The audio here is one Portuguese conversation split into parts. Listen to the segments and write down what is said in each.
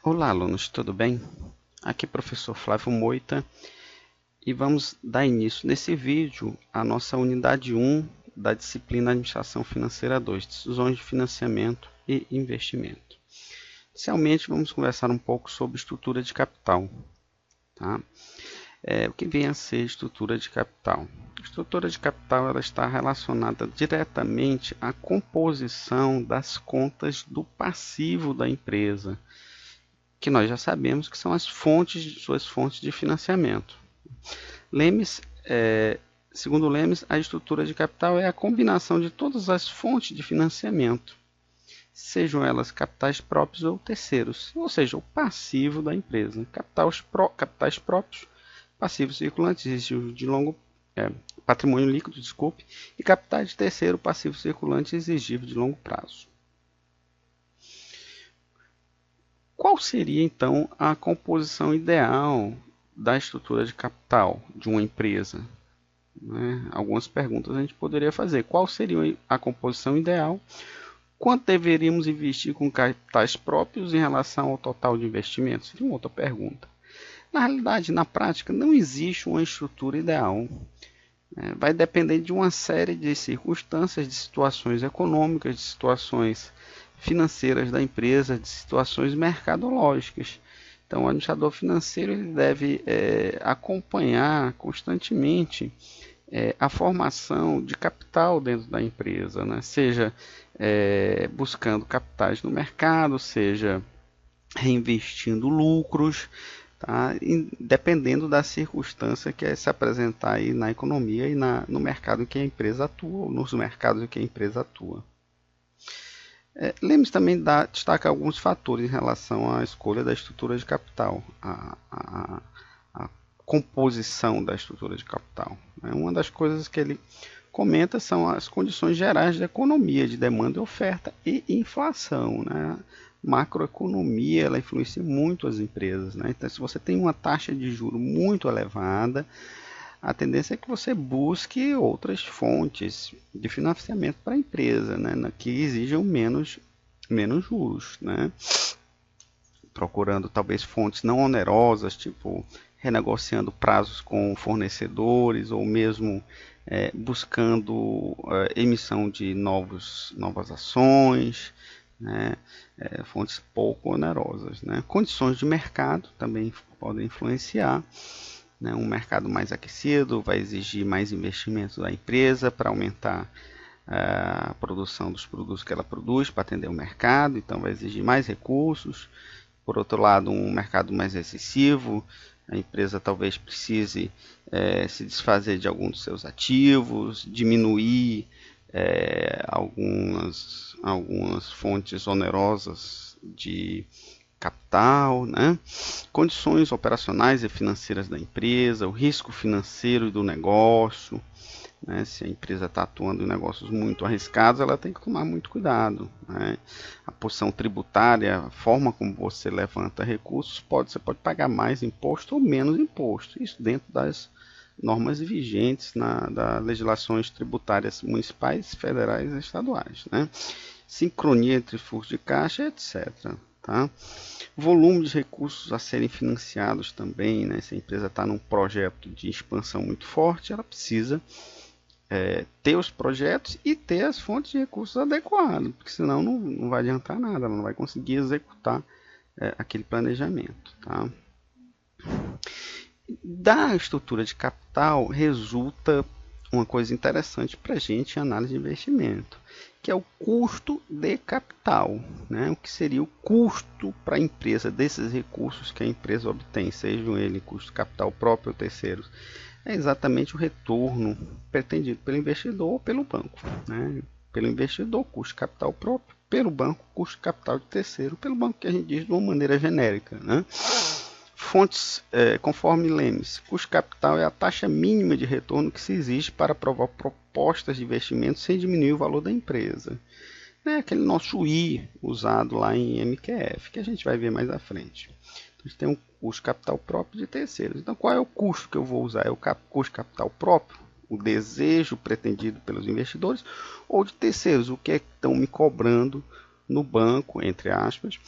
Olá, alunos, tudo bem? Aqui é o professor Flávio Moita e vamos dar início nesse vídeo à nossa unidade 1 da disciplina Administração Financeira 2, Decisões de Financiamento e Investimento. Inicialmente, vamos conversar um pouco sobre estrutura de capital. Tá? O que vem a ser estrutura de capital? A estrutura de capital ela está relacionada diretamente à composição das contas do passivo da empresa, que nós já sabemos que são suas fontes de financiamento. Segundo Lemes, a estrutura de capital é a combinação de todas as fontes de financiamento, sejam elas capitais próprios ou terceiros, ou seja, o passivo da empresa. Capitais próprios, passivos circulantes exigíveis de patrimônio líquido, e capitais de terceiro, passivo circulante exigível de longo prazo. Qual seria, então, a composição ideal da estrutura de capital de uma empresa? Algumas perguntas a gente poderia fazer. Qual seria a composição ideal? Quanto deveríamos investir com capitais próprios em relação ao total de investimentos? Seria uma outra pergunta. Na realidade, na prática, não existe uma estrutura ideal. Vai depender de uma série de circunstâncias, de situações econômicas, de situações financeiras da empresa, de situações mercadológicas. Então, o administrador financeiro ele deve acompanhar constantemente a formação de capital dentro da empresa, né? Seja buscando capitais no mercado, seja reinvestindo lucros, tá? Dependendo da circunstância que se apresentar aí na economia e no mercado em que a empresa atua, ou nos mercados em que a empresa atua. Lemes também destaca alguns fatores em relação à escolha da estrutura de capital, a composição da estrutura de capital. Uma das coisas que ele comenta são as condições gerais da economia, de demanda e oferta e inflação. Macroeconomia ela influencia muito as empresas. Então, se você tem uma taxa de juros muito elevada, a tendência é que você busque outras fontes de financiamento para a empresa, que exijam menos juros, procurando talvez fontes não onerosas, tipo renegociando prazos com fornecedores ou mesmo buscando emissão de novas ações, fontes pouco onerosas. Condições de mercado também podem influenciar. Um mercado mais aquecido vai exigir mais investimentos da empresa para aumentar a produção dos produtos que ela produz para atender o mercado, então vai exigir mais recursos. Por outro lado, um mercado mais excessivo, a empresa talvez precise se desfazer de alguns dos seus ativos, diminuir algumas fontes onerosas de capital, condições operacionais e financeiras da empresa, o risco financeiro do negócio. Se a empresa está atuando em negócios muito arriscados, ela tem que tomar muito cuidado. A posição tributária, a forma como você levanta recursos, você pode pagar mais imposto ou menos imposto. Isso dentro das normas vigentes das legislações tributárias municipais, federais e estaduais. Sincronia entre fluxo de caixa, etc. Volume de recursos a serem financiados também. Se a empresa está num projeto de expansão muito forte, ela precisa ter os projetos e ter as fontes de recursos adequadas, porque senão não vai adiantar nada, ela não vai conseguir executar aquele planejamento. Da estrutura de capital resulta uma coisa interessante para a gente em análise de investimento, que é o custo de capital. O que seria o custo para a empresa desses recursos que a empresa obtém, sejam ele custo de capital próprio ou terceiros. É exatamente o retorno pretendido pelo investidor ou pelo banco. Pelo investidor, custo de capital próprio; pelo banco, custo de capital de terceiro; pelo banco, que a gente diz de uma maneira genérica. Fontes, conforme Lemes, custo de capital é a taxa mínima de retorno que se exige para aprovar propostas de investimento sem diminuir o valor da empresa. Aquele nosso I usado lá em MQF, que a gente vai ver mais à frente. A gente tem um custo de capital próprio de terceiros. Então, qual é o custo que eu vou usar? É o custo de capital próprio, o desejo pretendido pelos investidores, ou de terceiros, o que é que estão me cobrando no banco, entre aspas,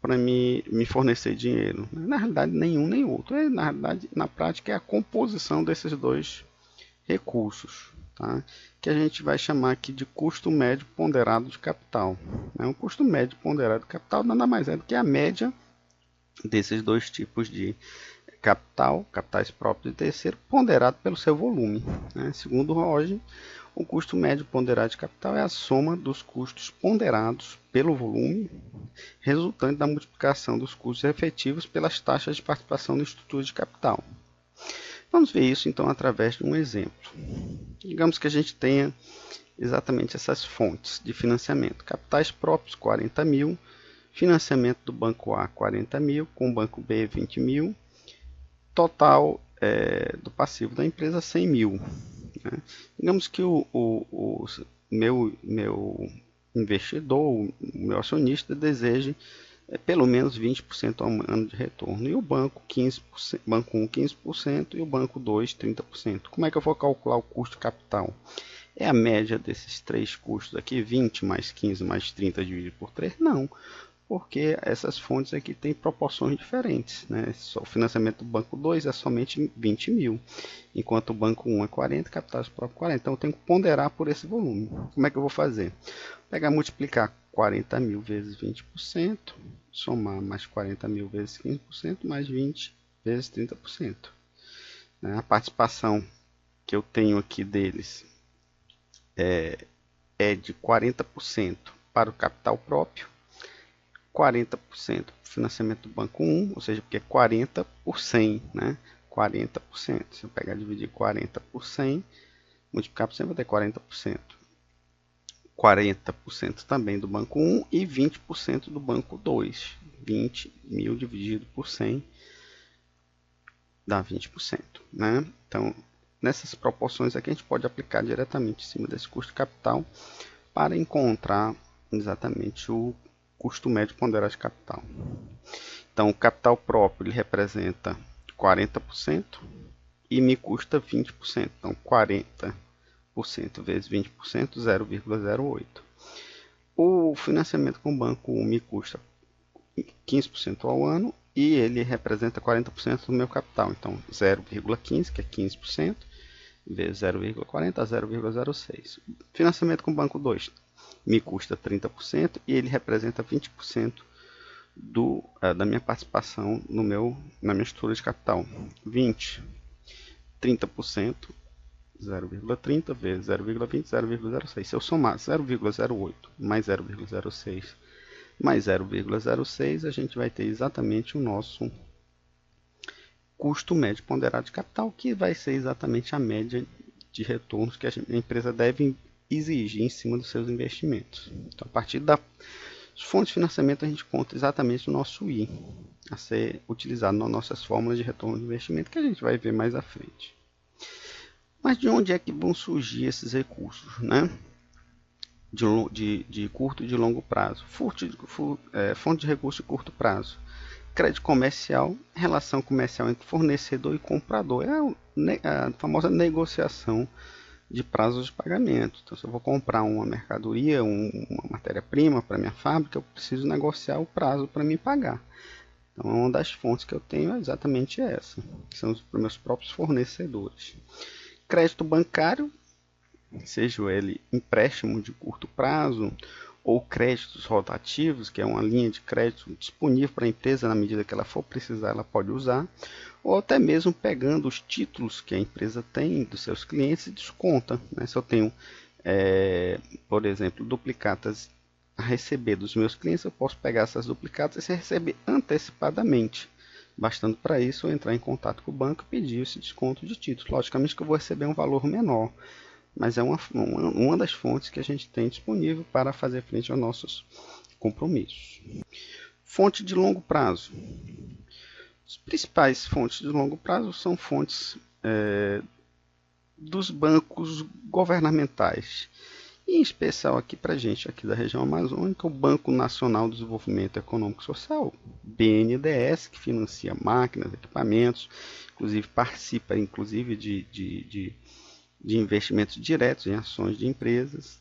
para me fornecer dinheiro? Na realidade, nenhum nem outro. Na realidade, na prática, é a composição desses dois recursos, tá? Que a gente vai chamar aqui de custo médio ponderado de capital. O custo médio ponderado de capital nada mais é do que a média desses dois tipos de capital, capitais próprios e terceiro, ponderado pelo seu volume. Segundo Roger, o custo médio ponderado de capital é a soma dos custos ponderados pelo volume, resultante da multiplicação dos custos efetivos pelas taxas de participação na estrutura de capital. Vamos ver isso então através de um exemplo. Digamos que a gente tenha exatamente essas fontes de financiamento. Capitais próprios, 40 mil. Financiamento do banco A, 40 mil. Com o banco B, 20 mil. Total do passivo da empresa, 100 mil. Digamos que o meu investidor, o meu acionista, deseje pelo menos 20% ao ano de retorno. E o banco 15%, banco 1 15% e o banco 2 30%. Como é que eu vou calcular o custo de capital? É a média desses três custos aqui, 20 mais 15 mais 30 dividido por 3? Não, porque essas fontes aqui têm proporções diferentes. O financiamento do banco 2 é somente 20 mil, enquanto o banco 1 é 40, capitais próprios 40. Então eu tenho que ponderar por esse volume. Como é que eu vou fazer? Pegar, multiplicar 40 mil vezes 20%, somar mais 40 mil vezes 15%, mais 20 vezes 30%. A participação que eu tenho aqui deles é de 40% para o capital próprio, 40% para o financiamento do banco 1, ou seja, porque é 40 por 100, 40%. Se eu pegar e dividir 40 por 100, multiplicar por 100, vai ter 40%. 40% também do banco 1 e 20% do banco 2. 20 mil dividido por 100 dá 20%. Então, nessas proporções aqui, a gente pode aplicar diretamente em cima desse custo de capital para encontrar exatamente o custo médio ponderado de capital. Então, o capital próprio ele representa 40% e me custa 20%. Então, 40% vezes 20%, 0,08. O financiamento com o banco me custa 15% ao ano e ele representa 40% do meu capital. Então, 0,15, que é 15%, vezes 0,40, 0,06. Financiamento com o banco 2 me custa 30% e ele representa 20% da minha participação na minha estrutura de capital. 20, 30%, 0,30 vezes 0,20, 0,06. Se eu somar 0,08 mais 0,06 mais 0,06, a gente vai ter exatamente o nosso custo médio ponderado de capital, que vai ser exatamente a média de retornos que a empresa deve exigir em cima dos seus investimentos. Então, a partir das fontes de financiamento, a gente conta exatamente o nosso I a ser utilizado nas nossas fórmulas de retorno de investimento, que a gente vai ver mais à frente. Mas de onde é que vão surgir esses recursos, de curto e de longo prazo? Fonte de recurso de curto prazo. Crédito comercial, relação comercial entre fornecedor e comprador. É a famosa negociação de prazos de pagamento. Então, se eu vou comprar uma mercadoria, uma matéria-prima para minha fábrica, eu preciso negociar o prazo para me pagar. Então, uma das fontes que eu tenho é exatamente essa, que são os meus próprios fornecedores. Crédito bancário, seja ele empréstimo de curto prazo ou créditos rotativos, que é uma linha de crédito disponível para a empresa na medida que ela for precisar, ela pode usar, ou até mesmo pegando os títulos que a empresa tem dos seus clientes e desconta. Se eu tenho, por exemplo, duplicatas a receber dos meus clientes, eu posso pegar essas duplicatas e receber antecipadamente. Bastando para isso eu entrar em contato com o banco e pedir esse desconto de títulos. Logicamente que eu vou receber um valor menor, mas é uma das fontes que a gente tem disponível para fazer frente aos nossos compromissos. Fonte de longo prazo. As principais fontes de longo prazo são fontes dos bancos governamentais. E em especial aqui para a gente, aqui da região amazônica, o Banco Nacional de Desenvolvimento Econômico e Social, BNDES, que financia máquinas, equipamentos, inclusive participa de investimentos diretos em ações de empresas.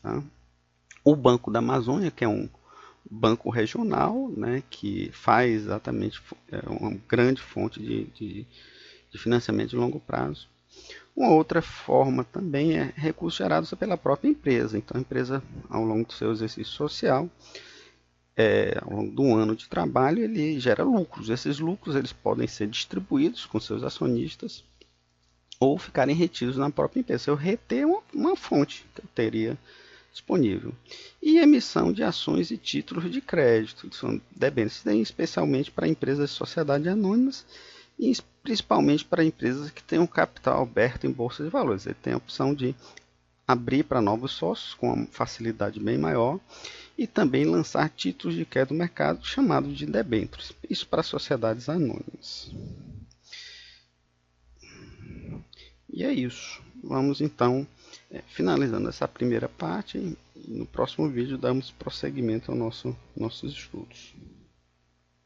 O Banco da Amazônia, que é um banco regional, né, que faz exatamente uma grande fonte de financiamento de longo prazo. Uma outra forma também é recursos gerados pela própria empresa. Então, a empresa, ao longo do seu exercício social, ao longo do ano de trabalho, ele gera lucros. Esses lucros eles podem ser distribuídos com seus acionistas ou ficarem retidos na própria empresa. Eu reter uma fonte que eu teria disponível. E emissão de ações e títulos de crédito, que são debêntures, especialmente para empresas de sociedade anônimas e principalmente para empresas que têm um capital aberto em bolsa de valores. Ele tem a opção de abrir para novos sócios com uma facilidade bem maior e também lançar títulos de crédito no mercado chamados de debêntures. Isso para sociedades anônimas. E é isso. Vamos então finalizando essa primeira parte. E no próximo vídeo damos prosseguimento aos nossos estudos.